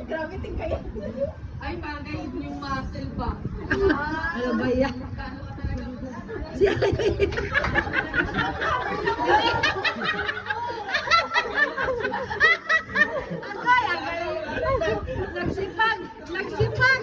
Grabe tingkaya. Ay, bagay yung muscle ba? Ano ba yan? Magkano ka talaga? Siya Nagsipag! Nagsipag!